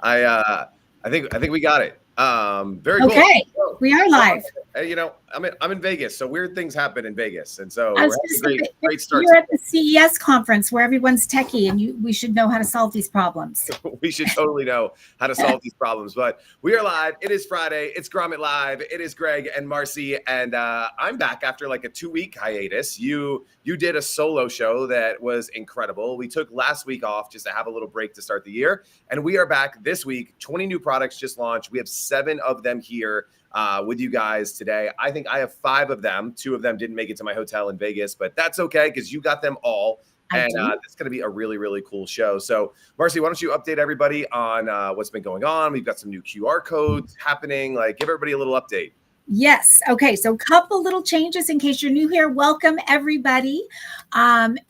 I think we got it. Very cool. Okay, we are live. I'm in Vegas, so weird things happen in Vegas, and so I we're was having gonna say, great starts. you're at the CES conference where everyone's techie, and we should know how to solve these problems. We should totally know how to solve these problems. But we are live. It is Friday. It's Grommet Live. It is Greg and Marcy, and I'm back after like a 2-week hiatus. You did a solo show that was incredible. We took last week off just to have a little break to start the year, and we are back this week. 20 new products just launched. We have 7 of them here with you guys today. I think I have 5 of them. 2 of them didn't make it to my hotel in Vegas, but that's okay because you got them all. And it's going to be a really, really cool show. So, Marcy, why don't you update everybody on what's been going on? We've got some new QR codes happening. Like, give everybody a little update. Yes. Okay. So a couple little changes in case you're new here. Welcome, everybody.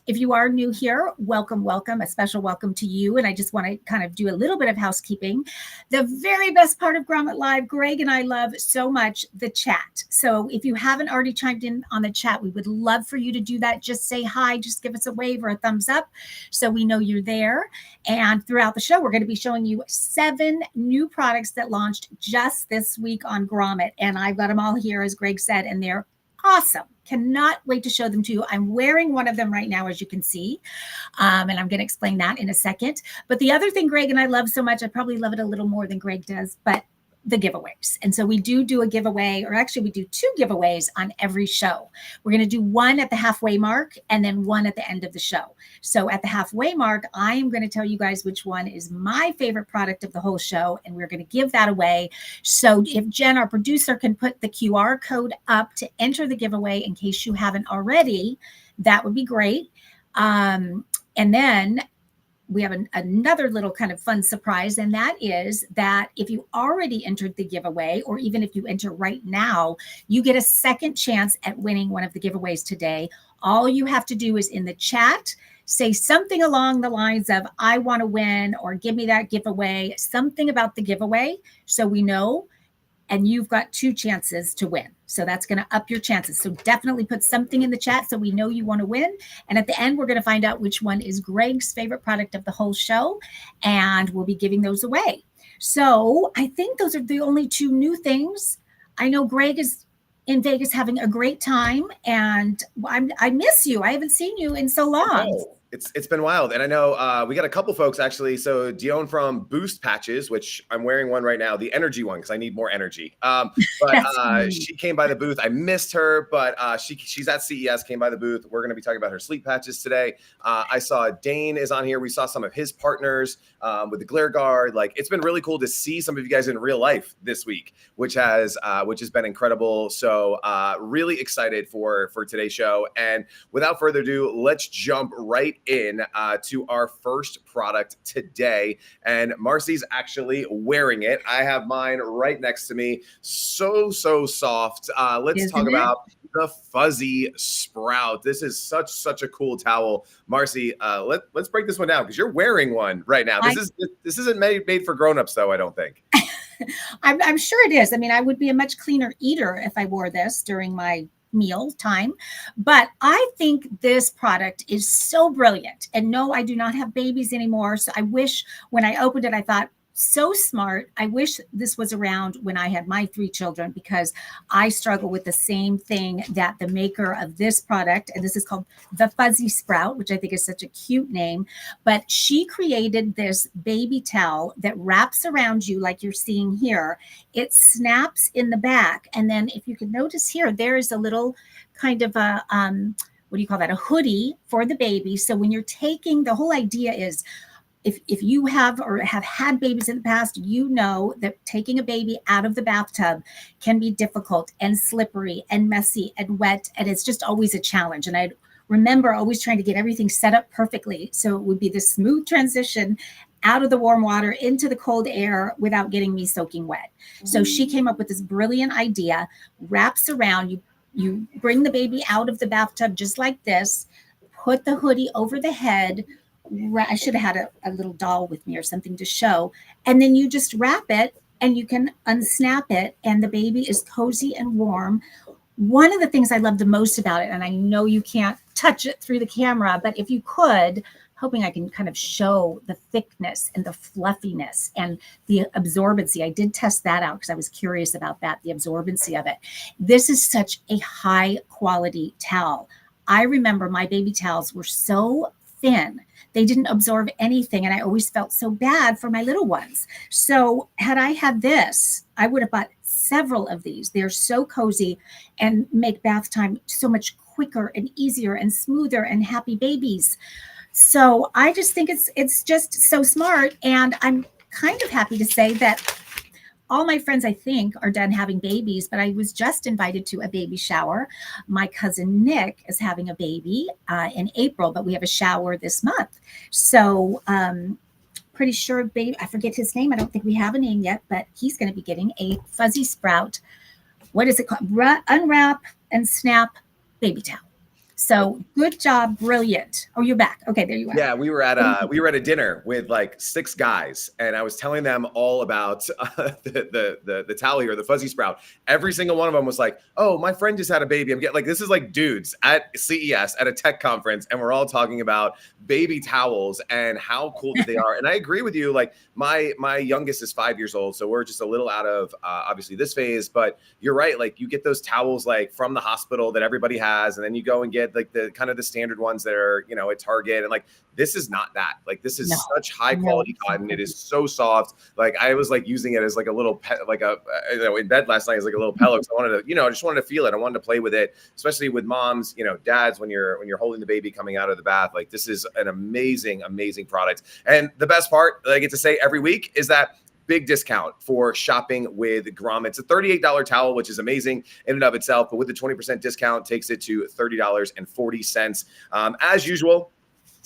If you are new here, welcome. A special welcome to you. And I just want to kind of do a little bit of housekeeping. The very best part of Grommet Live, Greg and I love so much the chat. So if you haven't already chimed in on the chat, we would love for you to do that. Just say hi. Just give us a wave or a thumbs up so we know you're there. And throughout the show, we're going to be showing you 7 new products that launched just this week on Grommet. And I've got them all here, as Greg said, and they're awesome. Cannot wait to show them to you. I'm wearing one of them right now, as you can see, and I'm going to explain that in a second. But the other thing Greg and I love so much, I probably love it a little more than Greg does, but the giveaways. And so we do a giveaway, or actually we do 2 giveaways on every show. We're going to do one at the halfway mark and then one at the end of the show. So at the halfway mark, I am going to tell you guys which one is my favorite product of the whole show, and we're going to give that away. So if Jen, our producer, can put the QR code up to enter the giveaway in case you haven't already, that would be great. And then we have another little kind of fun surprise, and that is that if you already entered the giveaway, or even if you enter right now, you get a second chance at winning one of the giveaways today. All you have to do is in the chat, say something along the lines of, I want to win, or give me that giveaway, something about the giveaway, so we know, and you've got 2 chances to win. So that's going to up your chances. So definitely put something in the chat so we know you want to win. And at the end, we're going to find out which one is Greg's favorite product of the whole show. And we'll be giving those away. So I think those are the only 2 new things. I know Greg is in Vegas having a great time. And I miss you. I haven't seen you in so long. Oh. It's been wild. And I know we got a couple folks actually. So Dion from Boost Patches, which I'm wearing one right now, the energy one, because I need more energy. But she came by the booth. I missed her, but she's at CES, came by the booth. We're going to be talking about her sleep patches today. I saw Dane is on here. We saw some of his partners with the Glare Guard. Like, it's been really cool to see some of you guys in real life this week, which has been incredible. So really excited for today's show. And without further ado, let's jump right in to our first product today. And Marcy's actually wearing it. I have mine right next to me. So soft. Let's talk about the Fuzzy Sprout. This is such a cool towel. Marcy, let's break this one down, because you're wearing one right now. This isn't made for grown-ups, though, I don't think. I'm sure it is. I mean, I would be a much cleaner eater if I wore this during my meal time, but I think this product is so brilliant. And no, I do not have babies anymore. So I wish when I opened it, I thought, so smart. I wish this was around when I had my 3 children, because I struggle with the same thing that the maker of this product, and this is called the Fuzzy Sprout, which I think is such a cute name, but she created this baby towel that wraps around you like you're seeing here. It snaps in the back. And then if you can notice here, there is a little kind of a, what do you call that? A hoodie for the baby. So when you're taking, the whole idea is, if you have or have had babies in the past, you know that taking a baby out of the bathtub can be difficult and slippery and messy and wet. And it's just always a challenge. And I remember always trying to get everything set up perfectly, so it would be this smooth transition out of the warm water into the cold air without getting me soaking wet. So she came up with this brilliant idea, wraps around, you bring the baby out of the bathtub just like this, put the hoodie over the head. I should have had a little doll with me or something to show. And then you just wrap it and you can unsnap it, and the baby is cozy and warm. One of the things I love the most about it, and I know you can't touch it through the camera, but if you could hoping I can kind of show the thickness and the fluffiness and the absorbency. I did test that out because I was curious about that, the absorbency of it. This is such a high quality towel. I remember my baby towels were so thin. They didn't absorb anything. And I always felt so bad for my little ones. So had I had this, I would have bought several of these. They're so cozy and make bath time so much quicker and easier and smoother and happy babies. So I just think it's just so smart. And I'm kind of happy to say that all my friends, I think, are done having babies, but I was just invited to a baby shower. My cousin Nick is having a baby in April, but we have a shower this month. So pretty sure, baby, I forget his name. I don't think we have a name yet, but he's going to be getting a Fuzzy Sprout. What is it called? Unwrap and Snap baby towel. So good job, brilliant. Oh, you're back. Okay, there you are. Yeah, we were at a dinner with like 6 guys, and I was telling them all about the towel here, the Fuzzy Sprout. Every single one of them was like, "Oh, my friend just had a baby." I'm getting like, this is like dudes at CES at a tech conference, and we're all talking about baby towels and how cool they are. And I agree with you. Like my youngest is 5 years old, so we're just a little out of obviously this phase. But you're right. Like you get those towels like from the hospital that everybody has, and then you go and get like the kind of the standard ones that are, you know, at Target. And like, this is not that. Like, this is such high quality cotton. It is so soft. Like I was like using it as like a little pet, like a, you know, in bed last night as like a little pillow. So I wanted to, you know, I just wanted to feel it. I wanted to play with it, especially with moms, you know, dads, when you're holding the baby coming out of the bath. Like this is an amazing product. And the best part that I get to say every week is that big discount for shopping with Grommet. It's a $38 towel, which is amazing in and of itself, but with the 20% discount takes it to $30.40. As usual,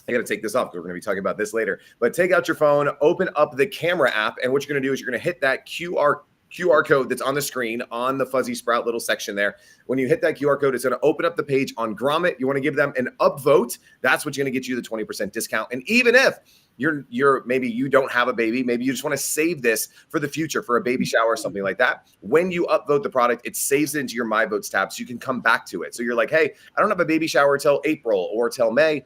I got to take this off because we're going to be talking about this later, but take out your phone, open up the camera app. And what you're going to do is you're going to hit that QR code that's on the screen on the Fuzzy Sprout little section there. When you hit that QR code, it's going to open up the page on Grommet. You want to give them an upvote. That's what's going to get you the 20% discount. And even if you're maybe you don't have a baby, maybe you just want to save this for the future for a baby shower or something like that. When you upvote the product, it saves it into your My Votes tab so you can come back to it. So you're like, hey, I don't have a baby shower till April or till May.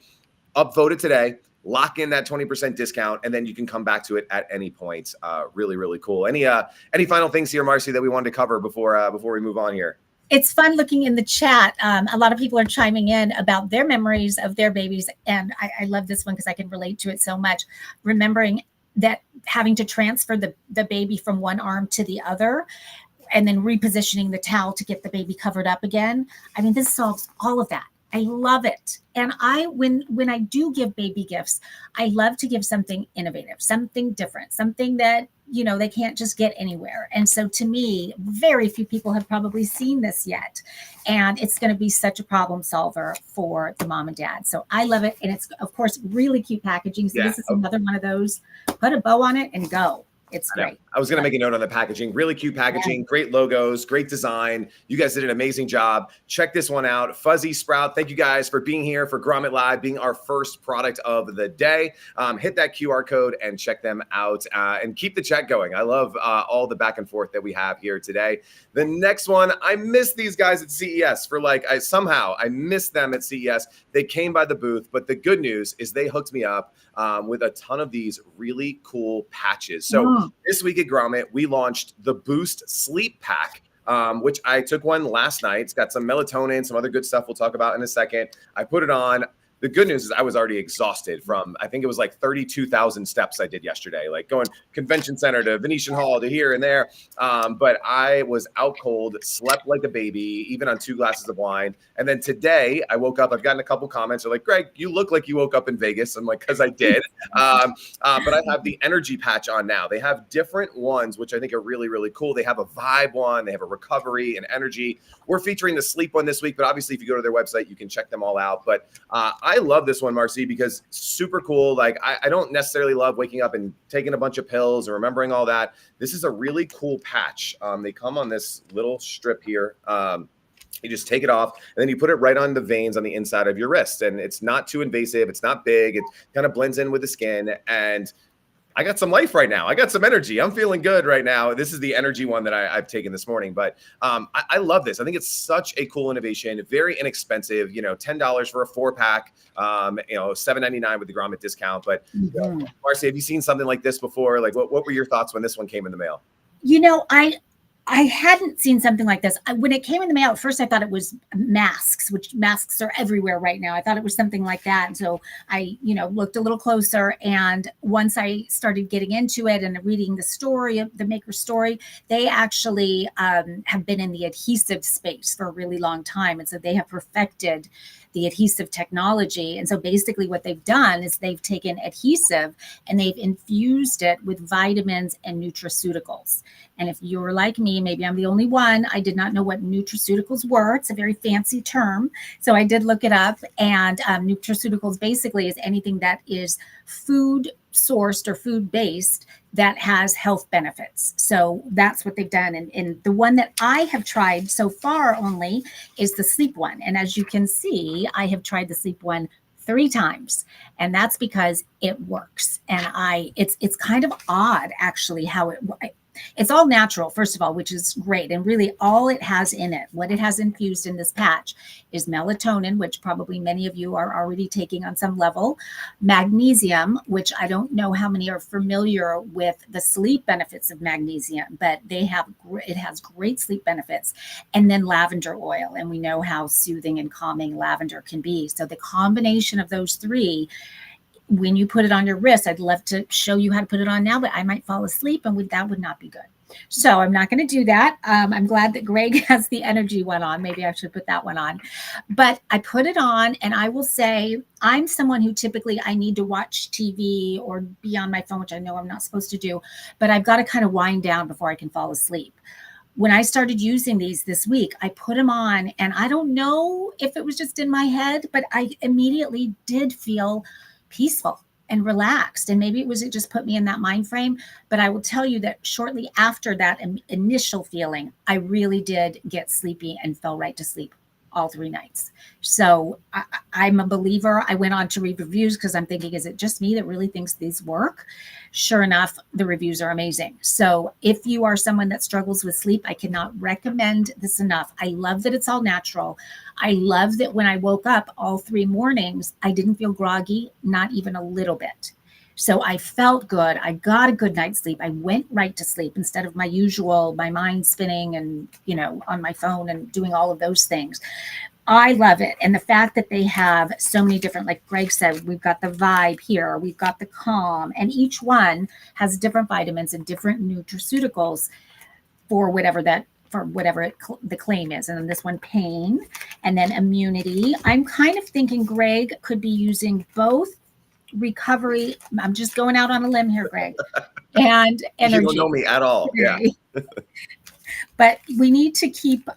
Upvote it today. Lock in that 20% discount, and then you can come back to it at any point. Really, really cool. Any final things here, Marcy, that we wanted to cover before we move on here? It's fun looking in the chat. A lot of people are chiming in about their memories of their babies. And I love this one because I can relate to it so much. Remembering that having to transfer the baby from one arm to the other and then repositioning the towel to get the baby covered up again. I mean, this solves all of that. I love it. And when I do give baby gifts, I love to give something innovative, something different, something that, you know, they can't just get anywhere. And so to me, very few people have probably seen this yet. And it's going to be such a problem solver for the mom and dad. So I love it. And it's, of course, really cute packaging. So this is another one of those, put a bow on it and go. It's great. I was going to make a note on the packaging. Really cute packaging, great logos, great design. You guys did an amazing job. Check this one out. Fuzzy Sprout. Thank you guys for being here for Grommet Live, being our first product of the day. Hit that QR code and check them out and keep the chat going. I love all the back and forth that we have here today. The next one, I missed these guys at CES for like, I missed them at CES. They came by the booth, but the good news is they hooked me up with a ton of these really cool patches. So this week at Grommet, we launched the Boost Sleep Pack, which I took one last night. It's got some melatonin, some other good stuff we'll talk about in a second. I put it on. The good news is I was already exhausted from, I think it was like 32,000 steps I did yesterday, like going convention center to Venetian Hall to here and there. But I was out cold, slept like a baby, even on 2 glasses of wine. And then today I woke up, I've gotten a couple comments. They're like, Greg, you look like you woke up in Vegas. I'm like, because I did. But I have the energy patch on now. They have different ones, which I think are really, really cool. They have a vibe one, they have a recovery and energy. We're featuring the sleep one this week, but obviously if you go to their website, you can check them all out. But I love this one, Marcy, because super cool. Like I don't necessarily love waking up and taking a bunch of pills and remembering all that. This is a really cool patch. They come on this little strip here. You just take it off and then you put it right on the veins on the inside of your wrist. And it's not too invasive. It's not big. It kind of blends in with the skin. And I got some life right now. I got some energy. I'm feeling good right now. This is the energy one that I've taken this morning, but I love this. I think it's such a cool innovation, very inexpensive, $10 for a 4-pack, $7.99 with the Grommet discount. But Marcy, have you seen something like this before? Like what were your thoughts when this one came in the mail? I hadn't seen something like this. When it came in the mail, at first I thought it was masks, which masks are everywhere right now. I thought it was something like that. And so I, looked a little closer. And once I started getting into it and reading the story, the maker's story, they actually have been in the adhesive space for a really long time. And so they have perfected the adhesive technology. And so basically what they've done is they've taken adhesive and they've infused it with vitamins and nutraceuticals. And if you're like me, maybe I'm the only one, I did not know what nutraceuticals were. It's a very fancy term. So I did look it up. And nutraceuticals basically is anything that is food sourced or food based that has health benefits. So that's what they've done. And the one that I have tried so far only is the sleep one. And as you can see, I have tried the sleep one 3 times. And that's because it works. And it's kind of odd actually how it's all natural, first of all, which is great. And really all it has in it, what it has infused in this patch is melatonin, which probably many of you are already taking on some level, magnesium, which I don't know how many are familiar with the sleep benefits of magnesium, but it has great sleep benefits. And then lavender oil. And we know how soothing and calming lavender can be. So the combination of those 3, when you put it on your wrist, I'd love to show you how to put it on now, but I might fall asleep and that would not be good. So I'm not going to do that. I'm glad that Greg has the energy one on. Maybe I should put that one on. But I put it on and I will say I'm someone who typically I need to watch TV or be on my phone, which I know I'm not supposed to do, but I've got to kind of wind down before I can fall asleep. When I started using these this week, I put them on and I don't know if it was just in my head, but I immediately did feel peaceful and relaxed. And maybe it just put me in that mind frame. But I will tell you that shortly after that initial feeling, I really did get sleepy and fell right to sleep all 3 nights. So I'm a believer. I went on to read reviews because I'm thinking, is it just me that really thinks these work? Sure enough, the reviews are amazing. So if you are someone that struggles with sleep, I cannot recommend this enough. I love that it's all natural. I love that when I woke up all 3 mornings, I didn't feel groggy, not even a little bit. So I felt good. I got a good night's sleep. I went right to sleep instead of my mind spinning and, on my phone and doing all of those things. I love it. And the fact that they have so many different, like Greg said, we've got the Vibe here, we've got the Calm, and each one has different vitamins and different nutraceuticals for whatever the claim is. And then this one, pain, and then immunity. I'm kind of thinking Greg could be using both recovery. I'm just going out on a limb here, Greg, and energy. You don't know me at all. Yeah. But we need to keep,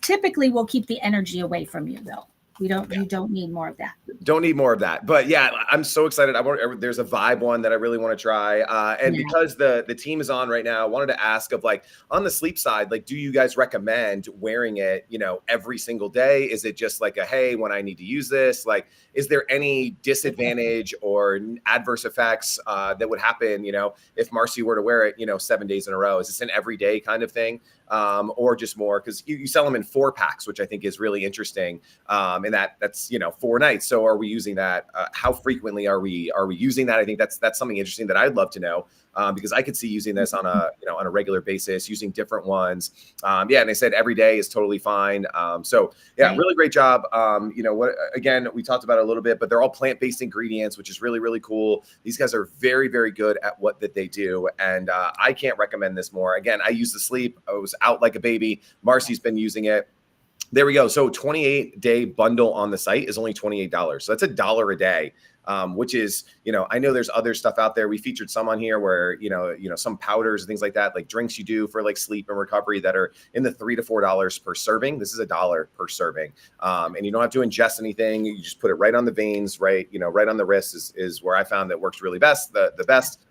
typically we'll keep the energy away from you though. You don't need more of that. Don't need more of that. But yeah, I'm so excited. There's a Vibe one that I really want to try. And because the team is on right now, I wanted to ask of on the sleep side, do you guys recommend wearing it, every single day? Is it just hey, when I need to use this, is there any disadvantage or adverse effects that would happen, if Marcy were to wear it, 7 days in a row? Is this an everyday kind of thing? Or just more? Because you sell them in 4-packs, which I think is really interesting. And that's 4 nights. So are we using that? How frequently are we using that? I think that's something interesting that I'd love to know, because I could see using this on a regular basis, using different ones. And they said every day is totally fine. So Right. Really great job. Again, we talked about it a little bit, but they're all plant-based ingredients, which is really, really cool. These guys are very, very good at what that they do. And I can't recommend this more. Again, I use the sleep. I was out like a baby. Marcy's been using it. There we go. So 28-day bundle on the site is only $28. So that's $1 a day, which is, I know there's other stuff out there. We featured some on here where, some powders and things like that, like drinks you do for sleep and recovery that are in the $3 to $4 per serving. This is $1 per serving. And you don't have to ingest anything. You just put it right on the veins, right on the wrist is where I found that works really best, the best.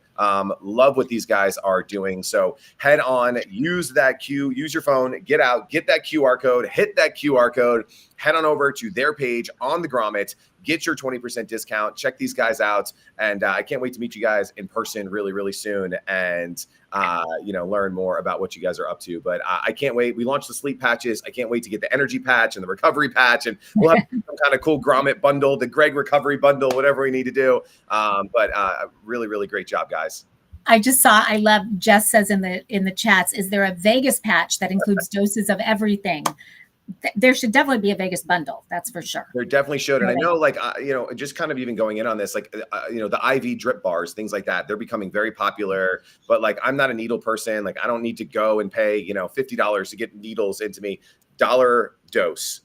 Love what these guys are doing. So head on, use your phone, get out, get that QR code, hit that QR code, head on over to their page on the Grommet, get your 20% discount. Check these guys out. And I can't wait to meet you guys in person really, really soon. And learn more about what you guys are up to. But I can't wait. We launched the sleep patches. I can't wait to get the energy patch and the recovery patch, and we'll have some kind of cool Grommet bundle, the Greg recovery bundle, whatever we need to do. But really, really great job, guys. I love, Jess says in the chats, is there a Vegas patch that includes doses of everything? There should definitely be a Vegas bundle. That's for sure. There definitely should. And I know, just kind of even going in on this, the IV drip bars, things like that, they're becoming very popular. But I'm not a needle person. I don't need to go and pay, $50 to get needles into me. Dollar dose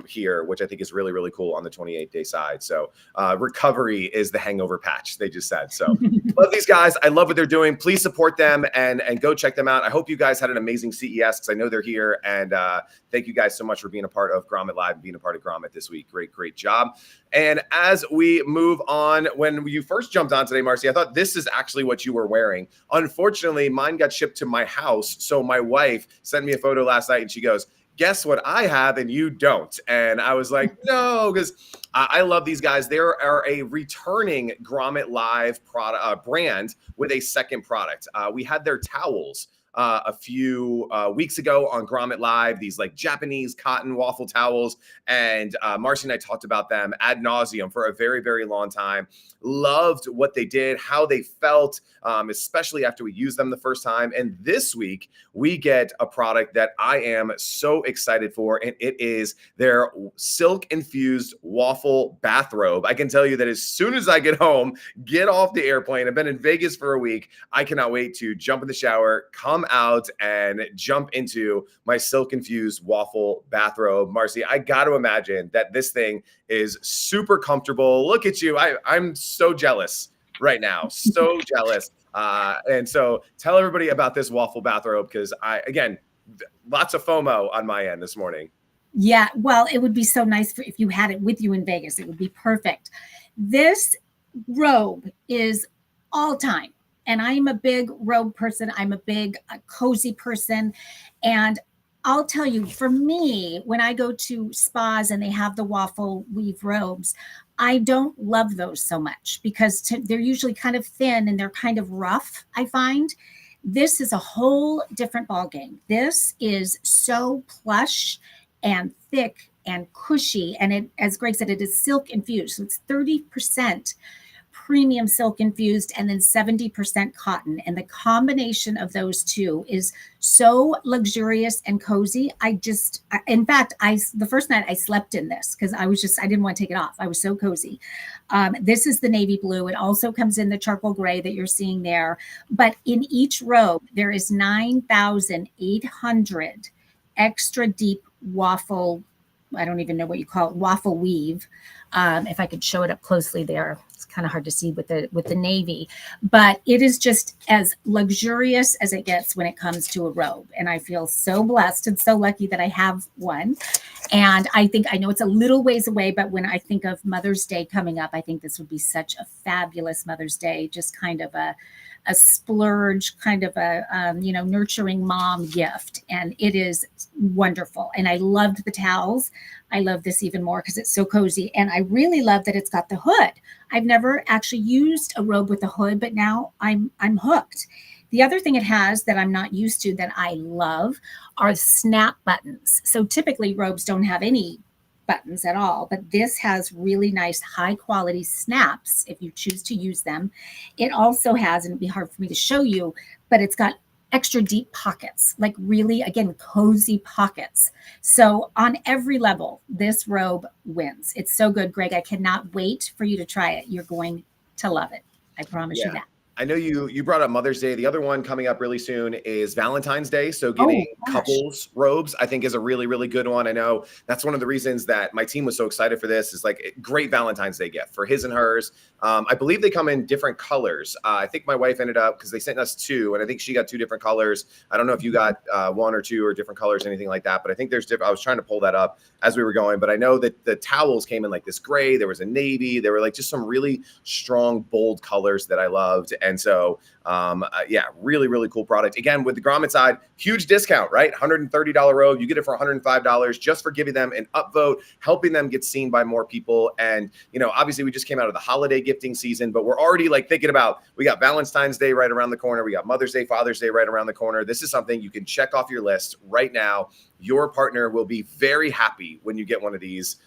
here, which I think is really, really cool on the 28-day side. So recovery is the hangover patch, they just said. So love these guys. I love what they're doing. Please support them and go check them out. I hope you guys had an amazing CES because I know they're here. And thank you guys so much for being a part of Grommet Live and being a part of Grommet this week. Great, great job. And as we move on, when you first jumped on today, Marcy, I thought this is actually what you were wearing. Unfortunately, mine got shipped to my house. So my wife sent me a photo last night and she goes, guess what I have and you don't. And I was like, no, because I love these guys. They are a returning Grommet Live product brand with a second product. We had their towels a few weeks ago on Grommet Live, these Japanese cotton waffle towels. And Marcy and I talked about them ad nauseum for a very, very long time. Loved what they did, how they felt, especially after we used them the first time. And this week, we get a product that I am so excited for, and it is their silk-infused waffle bathrobe. I can tell you that as soon as I get home, get off the airplane, I've been in Vegas for a week, I cannot wait to jump in the shower, come out, and jump into my silk-infused waffle bathrobe. Marcy, I got to imagine that this thing is super comfortable. Look at you. I'm so jealous right now. So jealous. And so tell everybody about this waffle bathrobe because lots of FOMO on my end this morning. Yeah, well, it would be so nice if you had it with you in Vegas. It would be perfect. This robe is all time. And I'm a big robe person. I'm a big cozy person. And I'll tell you, for me, when I go to spas and they have the waffle weave robes, I don't love those so much because they're usually kind of thin and they're kind of rough, I find. This is a whole different ballgame. This is so plush and thick and cushy. And it, as Greg said, it is silk infused. So it's 30% premium silk infused and then 70% cotton. And the combination of those two is so luxurious and cozy. In fact, the first night I slept in this because I didn't want to take it off. I was so cozy. This is the navy blue. It also comes in the charcoal gray that you're seeing there. But in each robe, there is 9,800 extra deep waffle, I don't even know what you call it, waffle weave. If I could show it up closely there, it's kind of hard to see with the navy, but it is just as luxurious as it gets when it comes to a robe. And I feel so blessed and so lucky that I have one. And I know it's a little ways away, but when I think of Mother's Day coming up, I think this would be such a fabulous Mother's Day, just kind of a splurge, kind of a nurturing mom gift. And it is wonderful. And I loved the towels. I love this even more because it's so cozy. And I really love that it's got the hood. I've never actually used a robe with a hood, but now I'm hooked. The other thing it has that I'm not used to that I love are snap buttons. So typically robes don't have any buttons at all, but this has really nice high quality snaps if you choose to use them. It also has, and it'd be hard for me to show you, but it's got extra deep pockets, like really, again, cozy pockets. So on every level, this robe wins. It's so good, Greg. I cannot wait for you to try it. You're going to love it. I promise you that. I know you brought up Mother's Day. The other one coming up really soon is Valentine's Day. So getting couples robes, I think, is a really, really good one. I know that's one of the reasons that my team was so excited for this is great Valentine's Day gift for his and hers. I believe they come in different colors. I think my wife ended up, because they sent us two, and I think she got two different colors. I don't know if you got one or two or different colors, anything like that, but I think there's different. I was trying to pull that up as we were going, but I know that the towels came in this gray. There was a navy. There were just some really strong, bold colors that I loved. And so, yeah, really, really cool product. Again, with the Grommet side, huge discount, right? $130 robe. You get it for $105 just for giving them an upvote, helping them get seen by more people. And, you know, obviously we just came out of the holiday gifting season, but we're already like thinking about, we got Valentine's Day right around the corner. We got Mother's Day, Father's Day right around the corner. This is something you can check off your list right now. Your partner will be very happy when you get one of these.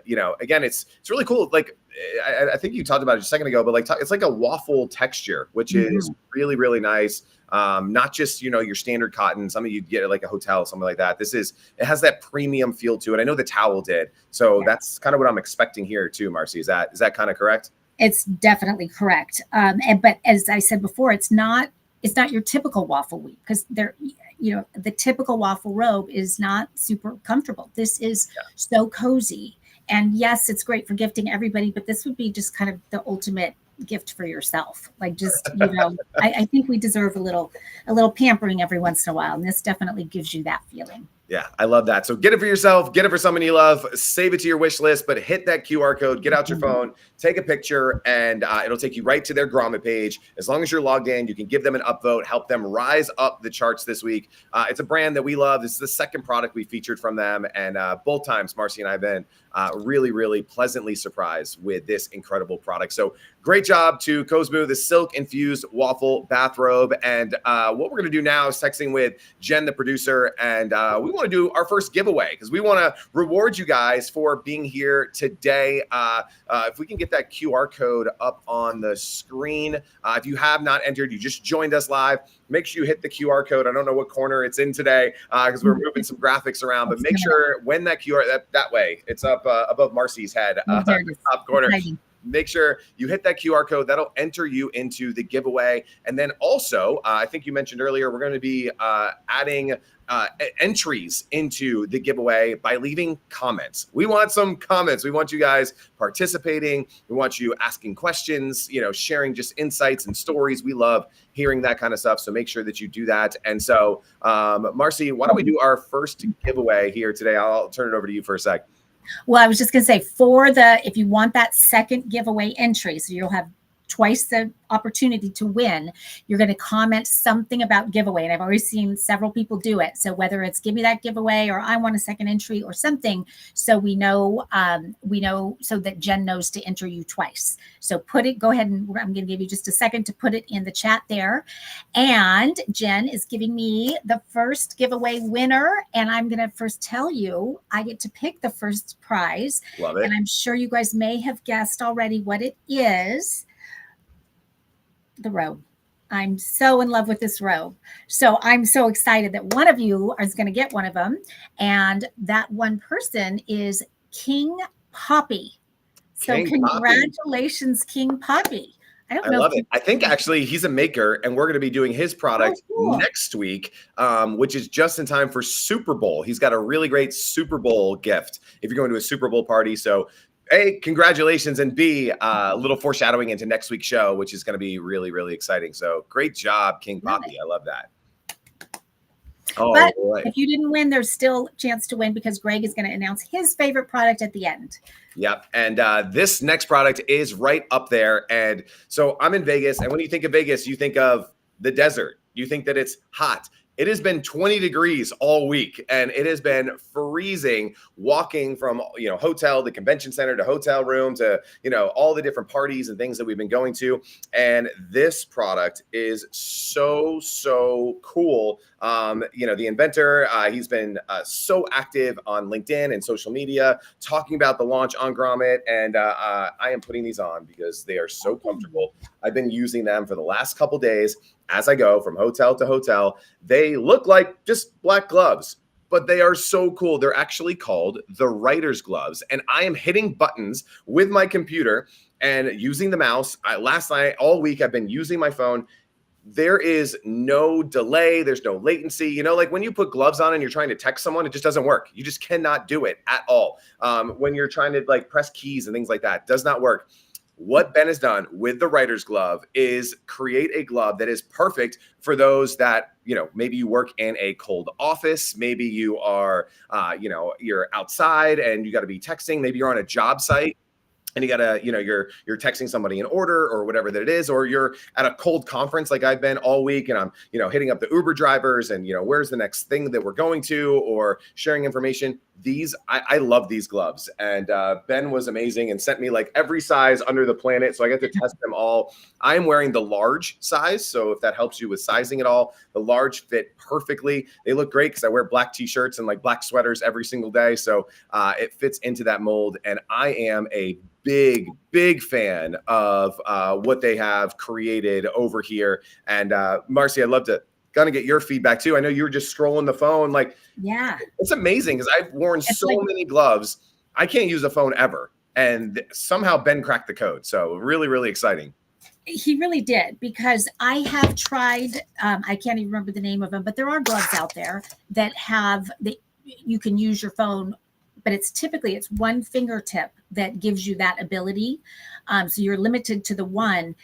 You know, again, it's really cool. Like, I think you talked about it just a second ago, but like, it's like a waffle texture, which is really, really nice. Not just, you know, your standard cotton, something you'd get at like a hotel, something like that. It has that premium feel to it. I know the towel did. So that's kind of what I'm expecting here too, Marcy. Is that kind of correct? It's definitely correct. But as I said before, it's not your typical waffle weave, because the typical waffle robe is not super comfortable. This is so cozy. And yes, it's great for gifting everybody, but this would be just kind of the ultimate gift for yourself. Like, just, you know, I think we deserve a little pampering every once in a while. And this definitely gives you that feeling. Yeah, I love that. So get it for yourself, get it for someone you love, save it to your wish list, but hit that QR code, get out your phone, take a picture, and it'll take you right to their Grommet page. As long as you're logged in, you can give them an upvote, help them rise up the charts this week. It's a brand that we love. This is the second product we featured from them. And both times, Marcy and I have been really, really pleasantly surprised with this incredible product. So great job to Cosmo, the silk infused waffle bathrobe. And what we're going to do now is texting with Jen, the producer, and we want to do our first giveaway because we want to reward you guys for being here today. If we can get that QR code up on the screen. If you have not entered, you just joined us live, make sure you hit the QR code. I don't know what corner it's in today because we're moving some graphics around, but make sure when that QR, that way, it's up above Marcy's head, top corner. Make sure you hit that QR code. That'll enter you into the giveaway. And then also, I think you mentioned earlier, we're going to be adding entries into the giveaway by leaving comments. We want some comments. We want you guys participating. We want you asking questions, you know, sharing just insights and stories. We love hearing that kind of stuff. So make sure that you do that. And so, Marcy, why don't we do our first giveaway here today? I'll turn it over to you for a sec. Well, I was just going to say, if you want that second giveaway entry, so you'll have twice the opportunity to win, you're going to comment something about giveaway. And I've already seen several people do it. So whether it's give me that giveaway or I want a second entry or something, so we know so that Jen knows to enter you twice. So go ahead, and I'm going to give you just a second to put it in the chat there. And Jen is giving me the first giveaway winner. And I'm going to first tell you, I get to pick the first prize. Love it. And I'm sure you guys may have guessed already what it is. The robe. I'm so in love with this robe. So I'm so excited that one of you is going to get one of them. And that one person is King Poppy. So congratulations, King Poppy. I love it. I think actually he's a maker, and we're going to be doing his product next week, which is just in time for Super Bowl. He's got a really great Super Bowl gift if you're going to a Super Bowl party. So A, congratulations, and B, a little foreshadowing into next week's show, which is going to be really, really exciting. So great job, King Poppy. I love that. Oh, but if you didn't win, there's still a chance to win because Greg is going to announce his favorite product at the end. Yep. And this next product is right up there. And so I'm in Vegas. And when you think of Vegas, you think of the desert. You think that it's hot. It has been 20 degrees all week, and it has been freezing walking from, hotel to convention center to hotel room to, all the different parties and things that we've been going to. And this product is so, so cool. The inventor, he's been so active on LinkedIn and social media talking about the launch on Grommet. And I am putting these on because they are so comfortable. I've been using them for the last couple days as I go from hotel to hotel. They look like just black gloves, but they are so cool. They're actually called the writer's gloves. And I am hitting buttons with my computer and using the mouse. Last night, all week, I've been using my phone. There is no delay. There's no latency. Like when you put gloves on and you're trying to text someone, it just doesn't work. You just cannot do it at all. When you're trying to press keys and things like that, does not work. What Ben has done with the writer's glove is create a glove that is perfect for those that, maybe you work in a cold office. Maybe you are, you're outside and you got to be texting. Maybe you're on a job site and you gotta, you're texting somebody an order or whatever that it is, or you're at a cold conference like I've been all week, and I'm, hitting up the Uber drivers and, where's the next thing that we're going to, or sharing information. I love these gloves. And Ben was amazing and sent me like every size under the planet. So I got to test them all. I'm wearing the large size. So if that helps you with sizing at all, the large fit perfectly. They look great because I wear black t-shirts and like black sweaters every single day. So it fits into that mold. And I am a big fan of what they have created over here. And Marcy, I'd love to kind of get your feedback too. I know you were just scrolling the phone. Like, yeah, it's amazing because I've worn many gloves. I can't use a phone ever. And somehow Ben cracked the code. So really, really exciting. He really did, because I have tried, I can't even remember the name of them, but there are gloves out there that you can use your phone, but it's one fingertip that gives you that ability. So you're limited to the one.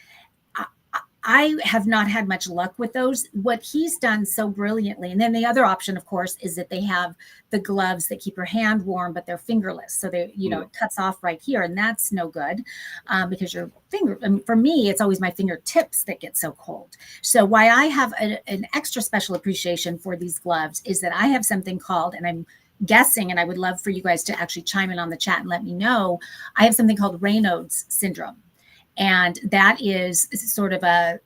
I have not had much luck with those. What he's done so brilliantly, and then the other option, of course, is that they have the gloves that keep your hand warm, but they're fingerless. So they, it cuts off right here, and that's no good because your finger. I mean, for me, it's always my fingertips that get so cold. So why I have an extra special appreciation for these gloves is that I have something called, and I'm guessing, and I would love for you guys to actually chime in on the chat and let me know. I have something called Raynaud's syndrome. And that is sort of a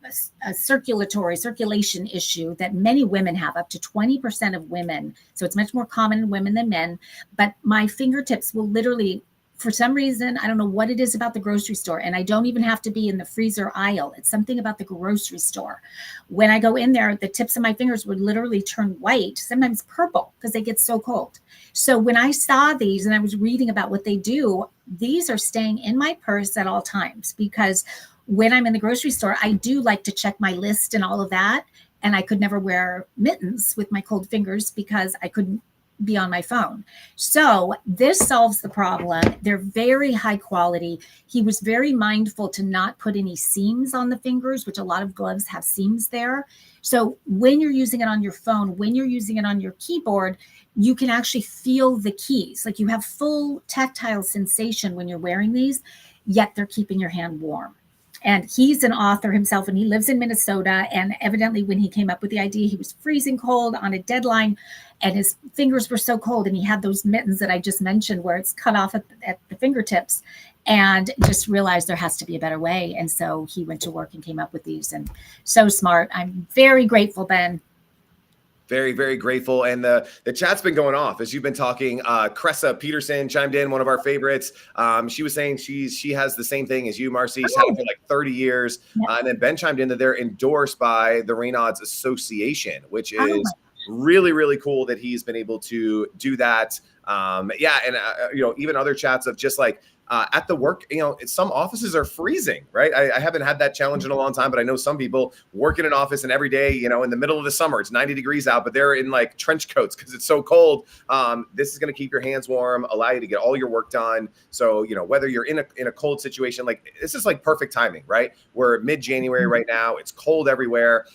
circulation issue that many women have, up to 20% of women. So it's much more common in women than men. But my fingertips will literally, for some reason, I don't know what it is about the grocery store, and I don't even have to be in the freezer aisle. It's something about the grocery store. When I go in there, the tips of my fingers would literally turn white, sometimes purple, because they get so cold. So when I saw these and I was reading about what they do, these are staying in my purse at all times, because when I'm in the grocery store, I do like to check my list and all of that. And I could never wear mittens with my cold fingers because I couldn't be on my phone. So this solves the problem. They're very high quality. He was very mindful to not put any seams on the fingers, which a lot of gloves have seams there. So when you're using it on your phone, when you're using it on your keyboard, you can actually feel the keys. Like you have full tactile sensation when you're wearing these, yet they're keeping your hand warm. And he's an author himself, and he lives in Minnesota. And evidently when he came up with the idea, he was freezing cold on a deadline, and his fingers were so cold. And he had those mittens that I just mentioned where it's cut off at the fingertips, and just realized there has to be a better way. And so he went to work and came up with these, and so smart. I'm very grateful, Ben. Very, very grateful. And the chat's been going off as you've been talking. Cressa Peterson chimed in, one of our favorites. She was saying she has the same thing as you, Marcy. She's had it for like 30 years. Yeah. And then Ben chimed in that they're endorsed by the Raynaud's Association, which is really, really cool that he's been able to do that. And even other chats of just like, at the work, some offices are freezing, right? I haven't had that challenge in a long time, but I know some people work in an office and every day, in the middle of the summer, it's 90 degrees out, but they're in like trench coats because it's so cold. This is going to keep your hands warm, allow you to get all your work done. So, whether you're in a cold situation, like this is like perfect timing, right? We're mid-January right now. It's cold everywhere.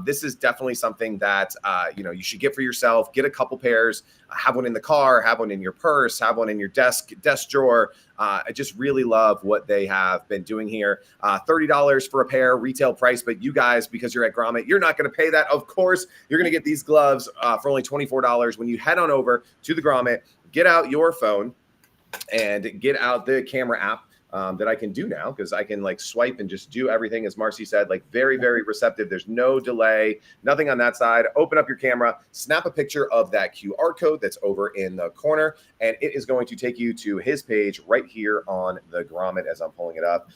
This is definitely something that, you should get for yourself. Get a couple pairs, have one in the car, have one in your purse, have one in your desk drawer. I just really love what they have been doing here. $30 for a pair, retail price, but you guys, because you're at Grommet, you're not going to pay that. Of course, you're going to get these gloves for only $24 when you head on over to the Grommet, get out your phone and get out the camera app. That I can do now, because I can like swipe and just do everything, as Marcy said, like very, very receptive. There's no delay, nothing on that side. Open up your camera, snap a picture of that QR code that's over in the corner, and it is going to take you to his page right here on the Grommet as I'm pulling it up.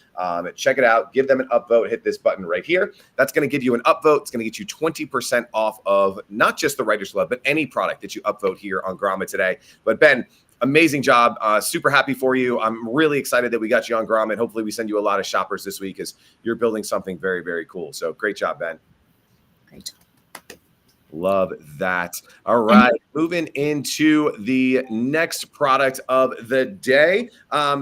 Check it out, give them an upvote, hit this button right here. That's going to give you an upvote. It's going to get you 20% off of not just the Writer's Club, but any product that you upvote here on Grommet today. But Ben, amazing job. Super happy for you. I'm really excited that we got you on Grommet. Hopefully we send you a lot of shoppers this week as you're building something very, very cool. So great job, Ben. Great job. Love that. All right. Moving into the next product of the day.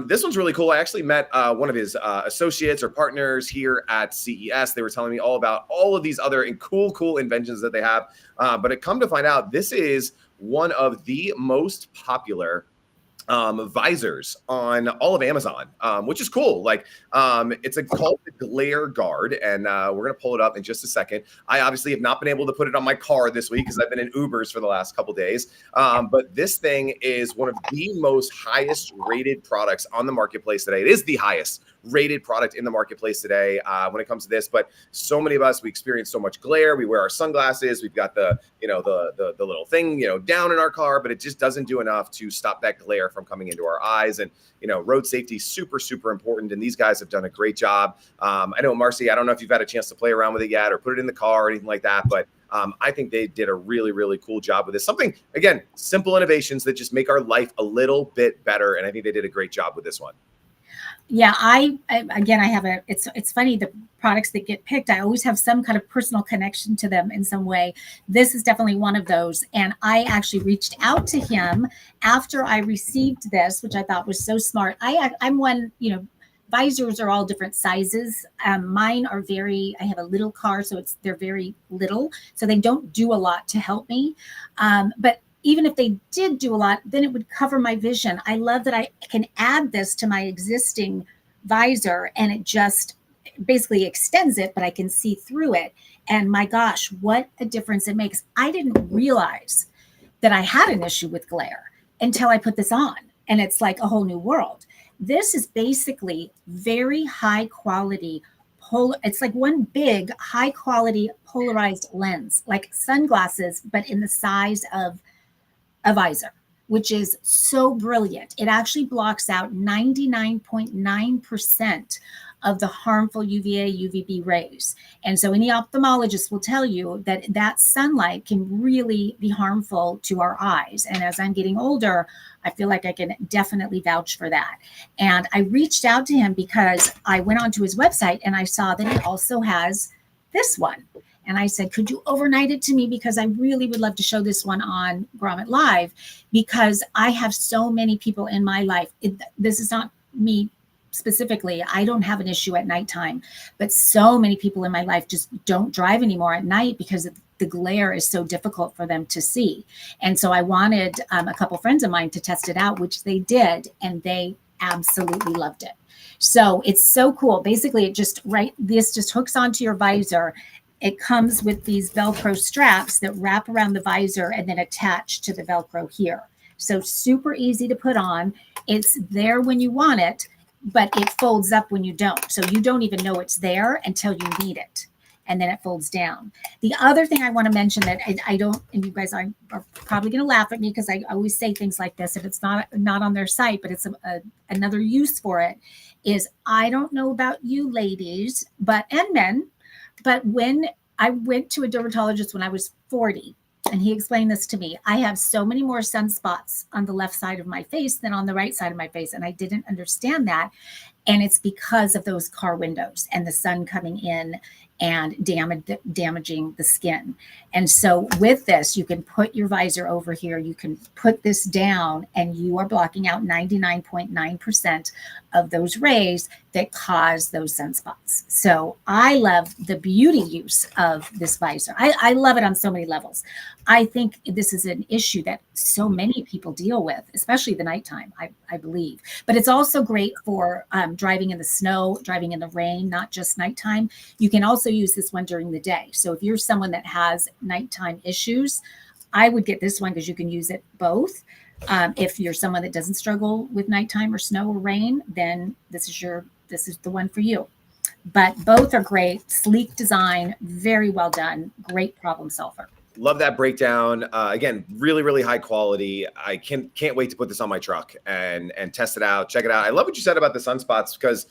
This one's really cool. I actually met one of his associates or partners here at CES. They were telling me all about all of these other cool inventions that they have. But it come to find out, this is one of the most popular visors on all of Amazon, which is cool. Like it's called the Glare Guard, and we're gonna pull it up in just a second. I obviously have not been able to put it on my car this week because I've been in Ubers for the last couple days. But this thing is one of the most highest rated products on the marketplace today. It is the highest rated product in the marketplace today when it comes to this. But so many of us, we experience so much glare. We wear our sunglasses. We've got the little thing down in our car, but it just doesn't do enough to stop that glare from coming into our eyes. And road safety is super, super important, and these guys have done a great job. I know, Marcy, I don't know if you've had a chance to play around with it yet or put it in the car or anything like that, but I think they did a really, really cool job with this. Something, again, simple innovations that just make our life a little bit better, and I think they did a great job with this one. Yeah, it's funny, the products that get picked, I always have some kind of personal connection to them in some way. This is definitely one of those. And I actually reached out to him after I received this, which I thought was so smart. I'm one, visors are all different sizes. Mine are I have a little car, so they're very little, so they don't do a lot to help me. But even if they did do a lot, then it would cover my vision. I love that I can add this to my existing visor, and it just basically extends it, but I can see through it. And my gosh, what a difference it makes. I didn't realize that I had an issue with glare until I put this on, and it's like a whole new world. This is basically very high quality it's like one big high quality polarized lens, like sunglasses, but in the size of a visor, which is so brilliant. It actually blocks out 99.9% of the harmful UVA, UVB rays. And so any ophthalmologist will tell you that sunlight can really be harmful to our eyes. And as I'm getting older, I feel like I can definitely vouch for that. And I reached out to him because I went onto his website and I saw that he also has this one. And I said, could you overnight it to me? Because I really would love to show this one on Grommet Live, because I have so many people in my life. This is not me specifically. I don't have an issue at nighttime, but so many people in my life just don't drive anymore at night because the glare is so difficult for them to see. And so I wanted a couple friends of mine to test it out, which they did, and they absolutely loved it. So it's so cool. Basically, this just hooks onto your visor. It comes with these Velcro straps that wrap around the visor and then attach to the Velcro here. So super easy to put on. It's there when you want it, but it folds up when you don't. So you don't even know it's there until you need it. And then it folds down. The other thing I want to mention that I don't, and you guys are probably going to laugh at me because I always say things like this, and it's not on their site, but it's another use for it, is I don't know about you ladies, and men, but when I went to a dermatologist when I was 40, and he explained this to me, I have so many more sunspots on the left side of my face than on the right side of my face. And I didn't understand that. And it's because of those car windows and the sun coming in and damaging the skin. And so with this, you can put your visor over here, you can put this down, and you are blocking out 99.9% of those rays that cause those sunspots. So I love the beauty use of this visor. I love it on so many levels. I think this is an issue that so many people deal with, especially the nighttime, I believe. But it's also great for driving in the snow, driving in the rain, not just nighttime. You can also use this one during the day. So if you're someone that has nighttime issues, I would get this one because you can use it both. If you're someone that doesn't struggle with nighttime or snow or rain, then this is the one for you. But both are great, sleek design, very well done, great problem solver. Love that breakdown. Again, really, really high quality. I can't wait to put this on my truck and test it out, check it out. I love what you said about the sunspots, because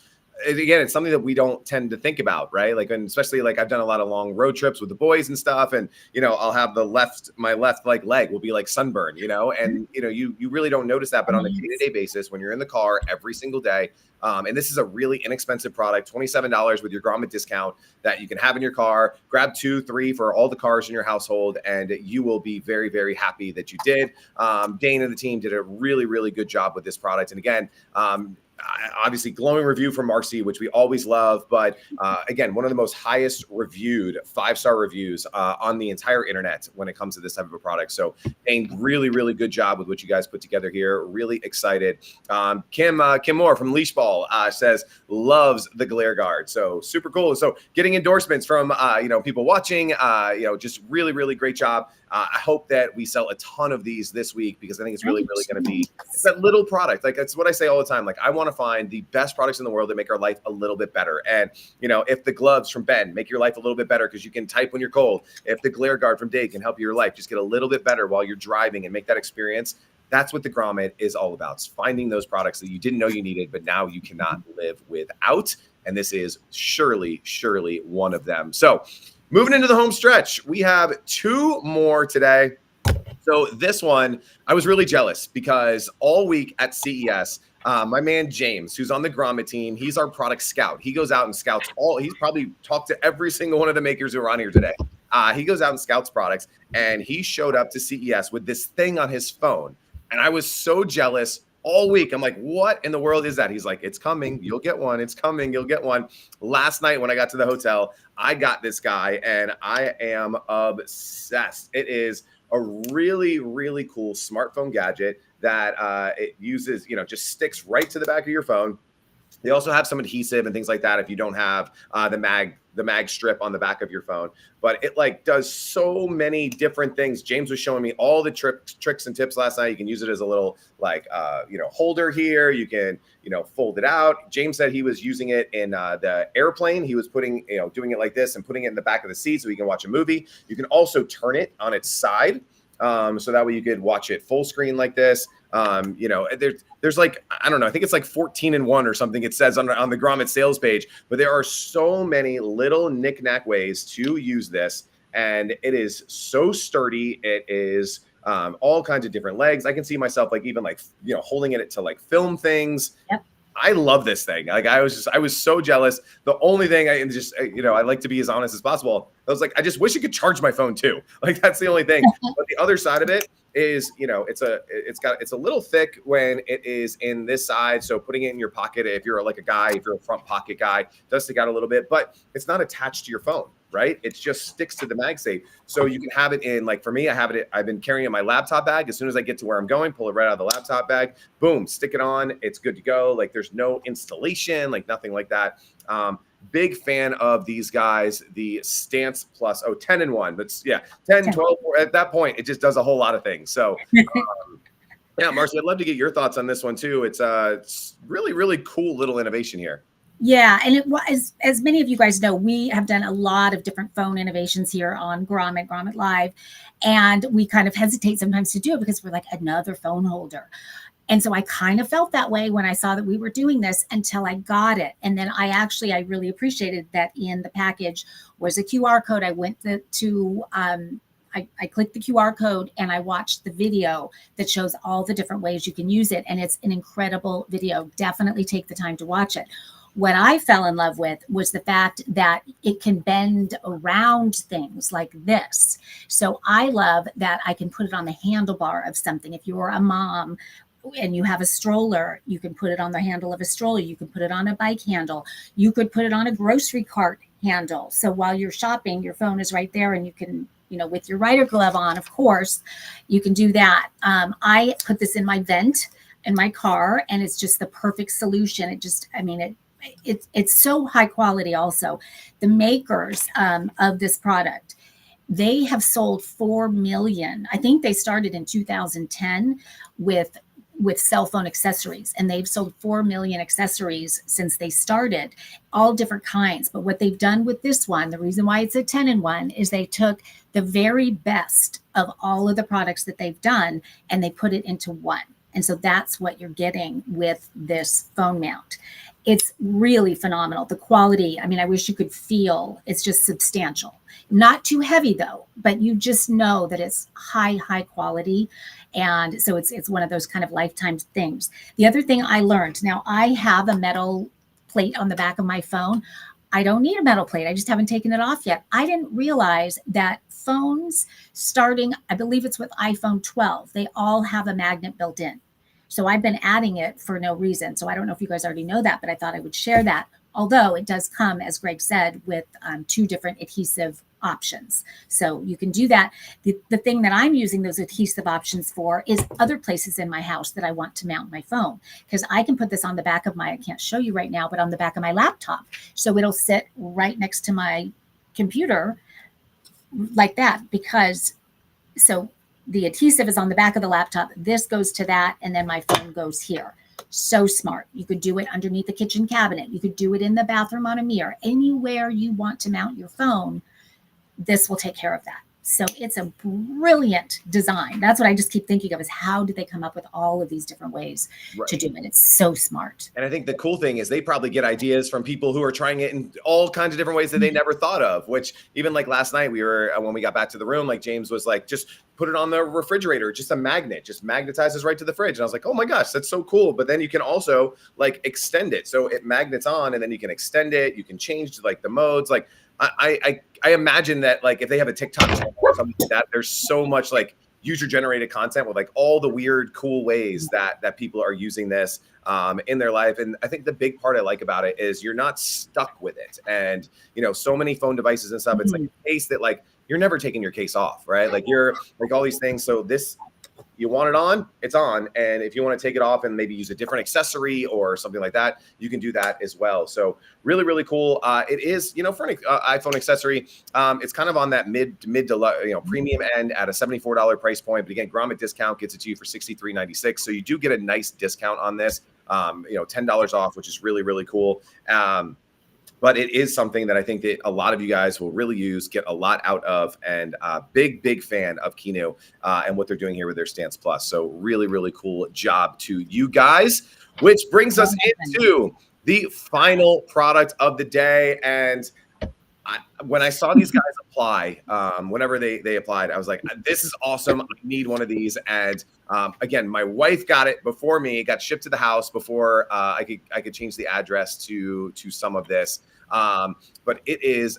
again, it's something that we don't tend to think about, right? Like, and especially like I've done a lot of long road trips with the boys and stuff, and I'll have my left like leg will be like sunburned, and you really don't notice that, but on a day-to-day basis, when you're in the car every single day, and this is a really inexpensive product, $27 with your Grommet discount that you can have in your car. Grab 2, 3 for all the cars in your household, and you will be very, very happy that you did. Dane and the team did a really, really good job with this product. And again, obviously glowing review from Marcy, which we always love. But again, one of the most highest reviewed 5-star reviews on the entire internet when it comes to this type of a product. So a really, really good job with what you guys put together here. Really excited. Kim Moore from Leash Ball says loves the glare guard. So super cool. So getting endorsements from people watching, just really, really great job. I hope that we sell a ton of these this week, because I think it's really, really going to be that little product. Like, that's what I say all the time. Like, I want to find the best products in the world that make our life a little bit better. And, if the gloves from Ben make your life a little bit better because you can type when you're cold, if the glare guard from Dave can help your life just get a little bit better while you're driving and make that experience, that's what the Grommet is all about. It's finding those products that you didn't know you needed, but now you cannot live without. And this is surely one of them. So moving into the home stretch, we have 2 more today. So this one, I was really jealous because all week at CES, my man James, who's on the Grommet team, he's our product scout. He goes out and scouts he's probably talked to every single one of the makers who are on here today. He goes out and scouts products, and he showed up to CES with this thing on his phone. And I was so jealous all week. I'm like, what in the world is that? He's like, it's coming. You'll get one. It's coming. You'll get one. Last night when I got to the hotel, I got this guy, and I am obsessed. It is a really, really cool smartphone gadget that it uses, just sticks right to the back of your phone. They also have some adhesive and things like that if you don't have the mag strip on the back of your phone. But it does so many different things. James was showing me all the tricks and tips last night. You can use it as a little holder here. You can fold it out. James said he was using it in the airplane. He was doing it like this and putting it in the back of the seat so he can watch a movie. You can also turn it on its side. So that way you could watch it full screen like this. There's I don't know, I think it's 14-in-1 or something it says on the Grommet sales page, but there are so many little knick-knack ways to use this, and it is so sturdy. It is all kinds of different legs. I can see myself even holding it to film things. Yep. I love this thing. I was so jealous. The only thing I like to be as honest as possible. I was like, I just wish it could charge my phone too. That's the only thing. But the other side of it is, it's a little thick when it is in this side. So putting it in your pocket, if you're a guy, if you're a front pocket guy, it does stick out a little bit, but it's not attached to your phone, right? It just sticks to the MagSafe. So you can have it in, for me, I've been carrying it in my laptop bag. As soon as I get to where I'm going, pull it right out of the laptop bag, boom, stick it on. It's good to go. There's no installation, nothing like that. Big fan of these guys, the Stance Plus, 10-in-1, but 10, 12, at that point, it just does a whole lot of things. So, Marcy, I'd love to get your thoughts on this one too. It's really, really cool little innovation here. Yeah, and it was, as many of you guys know, we have done a lot of different phone innovations here on Grommet Live, and we kind of hesitate sometimes to do it because we're like, another phone holder. And so I kind of felt that way when I saw that we were doing this until I got it. And then I really appreciated that in the package was a QR code. I went I clicked the QR code and I watched the video that shows all the different ways you can use it. And it's an incredible video. Definitely take the time to watch it. What I fell in love with was the fact that it can bend around things like this. So I love that I can put it on the handlebar of something. If you're a mom and you have a stroller, you can put it on the handle of a stroller. You can put it on a bike handle. You could put it on a grocery cart handle. So while you're shopping, your phone is right there and you can, with your rider glove on, of course, you can do that. I put this in my vent in my car, and it's just the perfect solution. It's so high quality also. The makers of this product, they have sold 4 million. I think they started in 2010 with cell phone accessories, and they've sold 4 million accessories since they started, all different kinds. But what they've done with this one, the reason why it's a 10-in-1 is they took the very best of all of the products that they've done and they put it into one. And so that's what you're getting with this phone mount. It's really phenomenal. The quality, I wish you could feel, it's just substantial. Not too heavy though, but you just know that it's high quality. And so it's one of those kind of lifetime things. The other thing I learned, now I have a metal plate on the back of my phone. I don't need a metal plate. I just haven't taken it off yet. I didn't realize that phones starting, I believe it's with iPhone 12, they all have a magnet built in. So I've been adding it for no reason. So I don't know if you guys already know that, but I thought I would share that. Although it does come, as Greg said, with 2 different adhesive options. So you can do that. The thing that I'm using those adhesive options for is other places in my house that I want to mount my phone, because I can put this on the back of I can't show you right now, but on the back of my laptop. So it'll sit right next to my computer like that, because so the adhesive is on the back of the laptop. This goes to that, and then my phone goes here. So smart. You could do it underneath the kitchen cabinet. You could do it in the bathroom on a mirror. Anywhere you want to mount your phone, this will take care of that. So it's a brilliant design. That's what I just keep thinking of, is how did they come up with all of these different ways to do it? It's so smart. And I think the cool thing is they probably get ideas from people who are trying it in all kinds of different ways that they never thought of, which even like last night when we got back to the room, like James was like, just put it on the refrigerator, just a magnet, just magnetizes right to the fridge. And I was like, oh my gosh, that's so cool. But then you can also like extend it. So it magnets on, and then you can extend it. You can change like the modes. Like I imagine that like if they have a TikTok channel or something like that, there's so much like user generated content with like all the weird, cool ways that people are using this in their life. And I think the big part I like about it is you're not stuck with it. And, so many phone devices and stuff, it's like a case that like, you're never taking your case off, right? Like you're like all these things. So this, you want it on, it's on. And if you want to take it off and maybe use a different accessory or something like that, you can do that as well. So really, really cool. It is, for an iPhone accessory, it's kind of on that mid to premium end at a $74 price point. But again, Grommet discount gets it to you for $63.96. So you do get a nice discount on this, $10 off, which is really, really cool. But it is something that I think that a lot of you guys will really use, get a lot out of, and big fan of Kinu and what they're doing here with their Stance Plus. So really, really cool job to you guys, which brings us into the final product of the day. And when I saw these guys apply, whenever they applied, I was like, this is awesome. I need one of these. And again, my wife got it before me. It got shipped to the house before I could change the address to some of this. But it is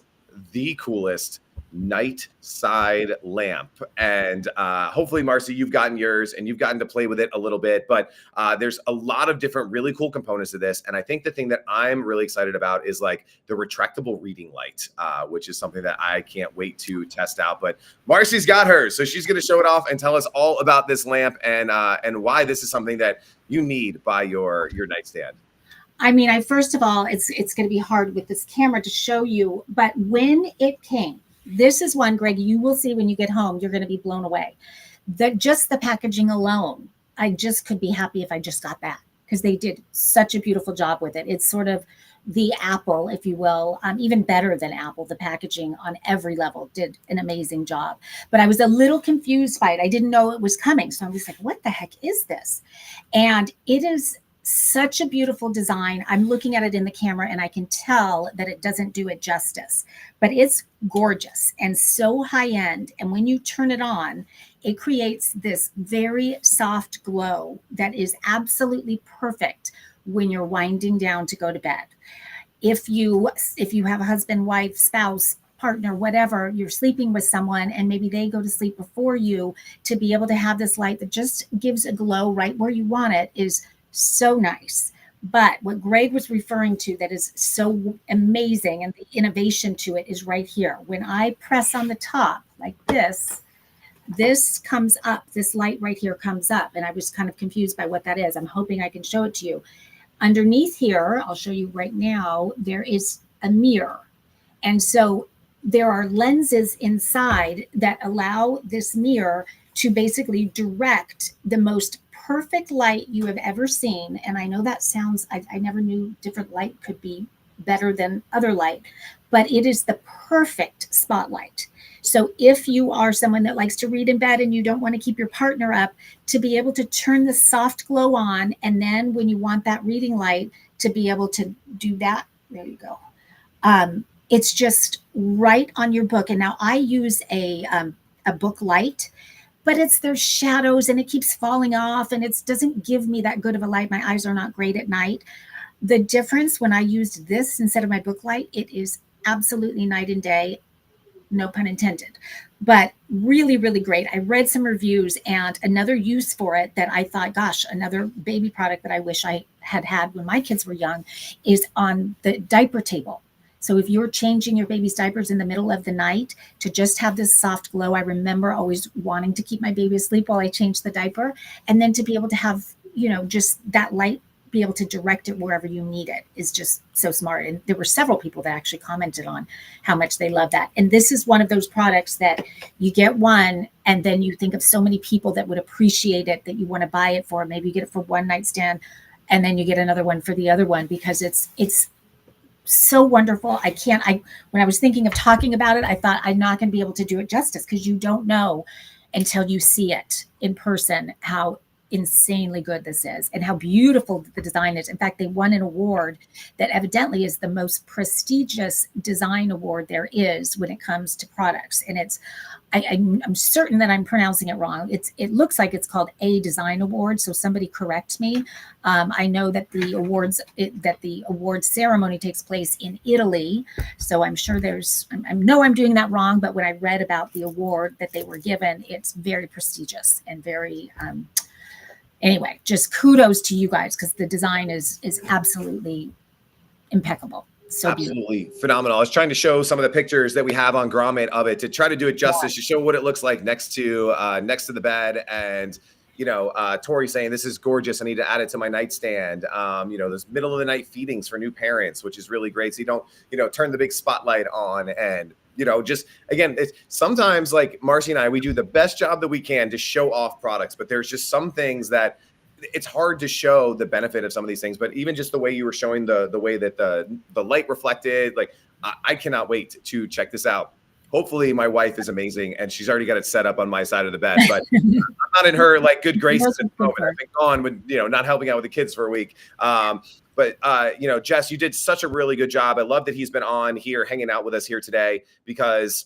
the coolest night side lamp. And hopefully, Marcy, you've gotten yours and you've gotten to play with it a little bit. But there's a lot of different really cool components to this. And I think the thing that I'm really excited about is like the retractable reading light, which is something that I can't wait to test out. But Marcy's got hers, so she's going to show it off and tell us all about this lamp and why this is something that you need by your nightstand. I mean, first of all, it's going to be hard with this camera to show you, but when it came, this is one, Greg, you will see when you get home, you're going to be blown away. Just the packaging alone, I just could be happy if I just got that, because they did such a beautiful job with it. It's sort of the Apple, if you will, even better than Apple. The packaging on every level did an amazing job. But I was a little confused by it. I didn't know it was coming. So I was like, what the heck is this? And it is such a beautiful design. I'm looking at it in the camera and I can tell that it doesn't do it justice, but it's gorgeous and so high end. And when you turn it on, it creates this very soft glow that is absolutely perfect when you're winding down to go to bed. If you have a husband, wife, spouse, partner, whatever, you're sleeping with someone and maybe they go to sleep before you, to be able to have this light that just gives a glow right where you want it is so nice. But what Greg was referring to that is so amazing and the innovation to it is right here. When I press on the top like this comes up, this light right here comes up. And I was kind of confused by what that is. I'm hoping I can show it to you. Underneath here, I'll show you right now, there is a mirror. And so there are lenses inside that allow this mirror to basically direct the most perfect light you have ever seen. And I know that sounds, I never knew different light could be better than other light, but it is the perfect spotlight. So if you are someone that likes to read in bed and you don't want to keep your partner up, to be able to turn the soft glow on, and then when you want that reading light, to be able to do that, there you go. It's just right on your book. And now I use a book light, but there's shadows and it keeps falling off and it doesn't give me that good of a light. My eyes are not great at night. The difference when I used this instead of my book light, it is absolutely night and day. no pun intended, but really, really great. I read some reviews, and another use for it that I thought, gosh, another baby product that I wish I had had when my kids were young is on the diaper table. So if you're changing your baby's diapers in the middle of the night, to just have this soft glow. I remember always wanting to keep my baby asleep while I changed the diaper, and then to be able to have, just that light, be able to direct it wherever you need it is just so smart. And there were several people that actually commented on how much they love that. And this is one of those products that you get one, and then you think of so many people that would appreciate it, that you want to buy it for. Maybe you get it for one night stand, and then you get another one for the other one, because it's so wonderful. When I was thinking of talking about it, I thought I'm not going to be able to do it justice, because you don't know until you see it in person how insanely good this is and how beautiful the design is. In fact, they won an award that evidently is the most prestigious design award there is when it comes to products. And I'm certain that I'm pronouncing it wrong. It looks like it's called a design award. So somebody correct me. I know that the award ceremony takes place in Italy. So I'm sure I know I'm doing that wrong, but when I read about the award that they were given, it's very prestigious and very, anyway, just kudos to you guys, because the design is absolutely impeccable. So absolutely phenomenal. I was trying to show some of the pictures that we have on Grommet of it to try to do it justice, to show what it looks like next to the bed. And Tori saying this is gorgeous. I need to add it to my nightstand. Those middle of the night feedings for new parents, which is really great. So you don't, turn the big spotlight on, and just again, it's sometimes like Marcy and I, we do the best job that we can to show off products, but there's just some things that it's hard to show the benefit of some of these things. But even just the way you were showing the way that the light reflected, like I cannot wait to check this out. Hopefully my wife is amazing and she's already got it set up on my side of the bed, but I'm not in her like good graces at the moment. I've been gone with, not helping out with the kids for a week. But Jess, you did such a really good job. I love that he's been on here hanging out with us here today, because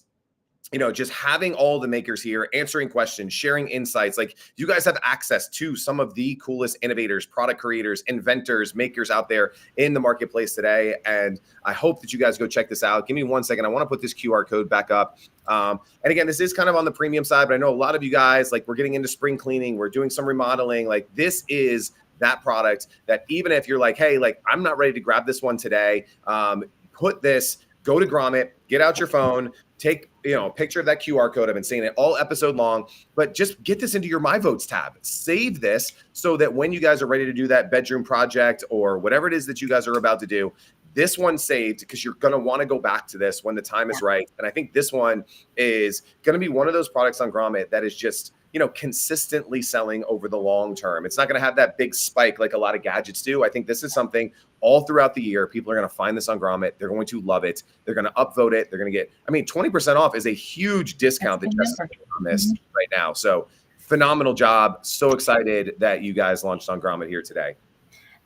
just having all the makers here, answering questions, sharing insights, like you guys have access to some of the coolest innovators, product creators, inventors, makers out there in the marketplace today. And I hope that you guys go check this out. Give me 1 second. I want to put this QR code back up. And again, this is kind of on the premium side, but I know a lot of you guys, like, we're getting into spring cleaning. We're doing some remodeling. Like, this is that product that even if you're like, hey, like, I'm not ready to grab this one today, go to Grommet, get out your phone, take a picture of that QR code. I've been saying it all episode long, but just get this into your My Votes tab. Save this so that when you guys are ready to do that bedroom project or whatever it is that you guys are about to do, this one's saved, because you're going to want to go back to this when the time is right. And I think this one is going to be one of those products on Grommet that is just, consistently selling over the long term. It's not going to have that big spike like a lot of gadgets do. I think this is something all throughout the year. People are going to find this on Grommet. They're going to love it. They're going to upvote it. They're going to get, 20% off is a huge discount that Jess is on this right now. So phenomenal job. So excited that you guys launched on Grommet here today.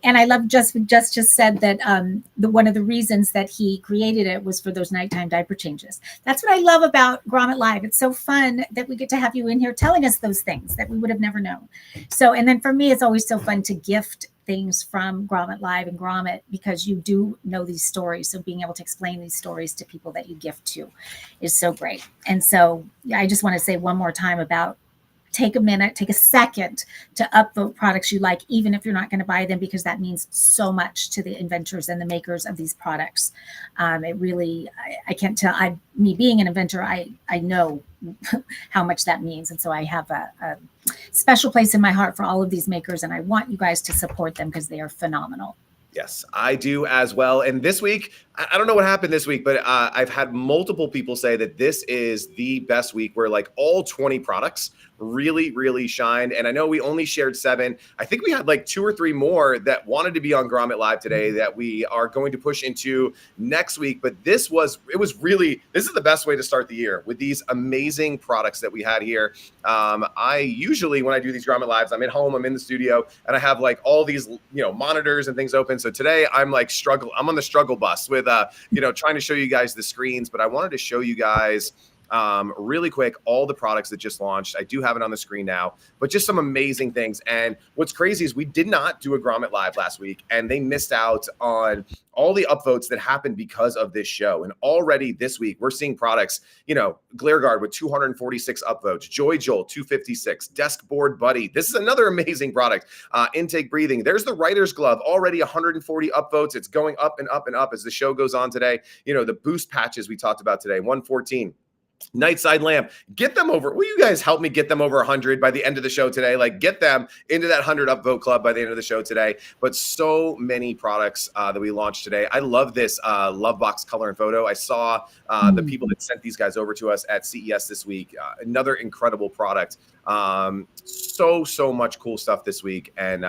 And I love just said that one of the reasons that he created it was for those nighttime diaper changes. That's what I love about Grommet Live. It's so fun that we get to have you in here telling us those things that we would have never known. So, and then for me, it's always so fun to gift things from Grommet Live and Grommet, because you do know these stories. So being able to explain these stories to people that you gift to is so great. And so I just want to say one more time about take a second to upvote products you like, even if you're not going to buy them, because that means so much to the inventors and the makers of these products. It really, I can't tell, me being an inventor, I know how much that means. And so I have a special place in my heart for all of these makers, and I want you guys to support them because they are phenomenal. Yes, I do as well. And this week, I don't know what happened this week, but I've had multiple people say that this is the best week where like all 20 products really, really shined. And I know we only shared 7. I think we had like 2 or 3 more that wanted to be on Grommet Live today that we are going to push into next week. But this is the best way to start the year with these amazing products that we had here. I usually, when I do these Grommet Lives, I'm at home, I'm in the studio, and I have like all these, monitors and things open. So today I'm on the struggle bus with, trying to show you guys the screens, but I wanted to show you guys Really quick, all the products that just launched. I do have it on the screen now, but just some amazing things. And what's crazy is we did not do a Grommet Live last week, and they missed out on all the upvotes that happened because of this show. And already this week, we're seeing products, Glare Guard with 246 upvotes, Joy Joel 256, Desk Board Buddy. This is another amazing product. Intake Breathing. There's the Writer's Glove, already 140 upvotes. It's going up and up and up as the show goes on today. The boost patches we talked about today, 114. Nightside Lamp, get them over. Will you guys help me get them over 100 by the end of the show today? Like, get them into that 100 upvote club by the end of the show today. But so many products that we launched today. I love this Love Box Color and Photo. I saw the people that sent these guys over to us at CES this week. Another incredible product. So much cool stuff this week. And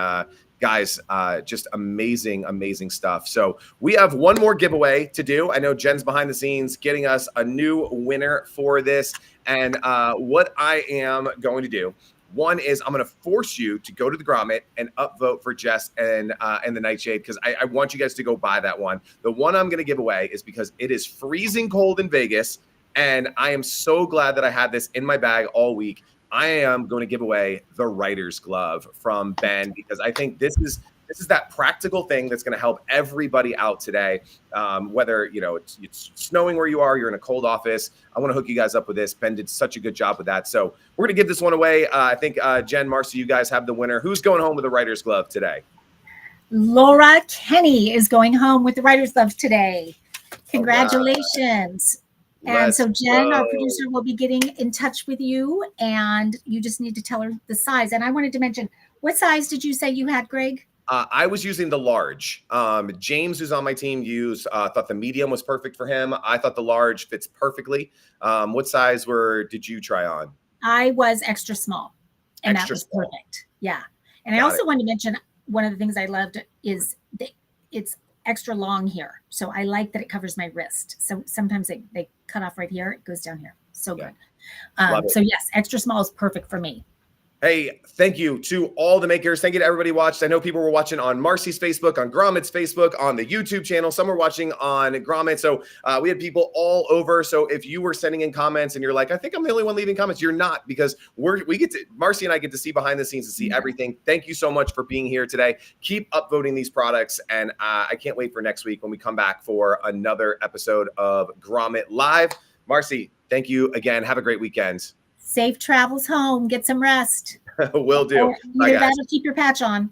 guys, just amazing stuff. So we have one more giveaway to do. I know Jen's behind the scenes getting us a new winner for this. And what I am going to do, one is I'm going to force you to go to the Grommet and upvote for Jess and the Nightshade, because I want you guys to go buy that one. The one I'm going to give away is because it is freezing cold in Vegas, and I am so glad that I had this in my bag all week. I am going to give away the Writer's Glove from Ben, because I think this is that practical thing that's going to help everybody out today. Whether it's snowing where you are, you're in a cold office. I want to hook you guys up with this. Ben did such a good job with that. So we're going to give this one away. I think Jen, Marcy, you guys have the winner. Who's going home with the Writer's Glove today? Laura Kenny is going home with the Writer's Glove today. Congratulations. And so Jen, our producer, will be getting in touch with you, and you just need to tell her the size. And I wanted to mention, what size did you say you had, Greg? I was using the large. James, who's on my team, thought the medium was perfect for him. I thought the large fits perfectly. What size did you try on? I was extra small, and that was perfect. Yeah. And I also wanted to mention, one of the things I loved is it's extra long here. So I like that it covers my wrist. So sometimes they cut off right here. It goes down here. So good. So yes, extra small is perfect for me. Hey, thank you to all the makers. Thank you to everybody who watched. I know people were watching on Marcy's Facebook, on Grommet's Facebook, on the YouTube channel. Some were watching on Grommet. So we had people all over. So if you were sending in comments and you're like, I think I'm the only one leaving comments, you're not, because Marcy and I get to see behind the scenes and see everything. Thank you so much for being here today. Keep upvoting these products. And I can't wait for next week when we come back for another episode of Grommet Live. Marcy, thank you again. Have a great weekend. Safe travels home. Get some rest. Will do. Either that or keep your patch on.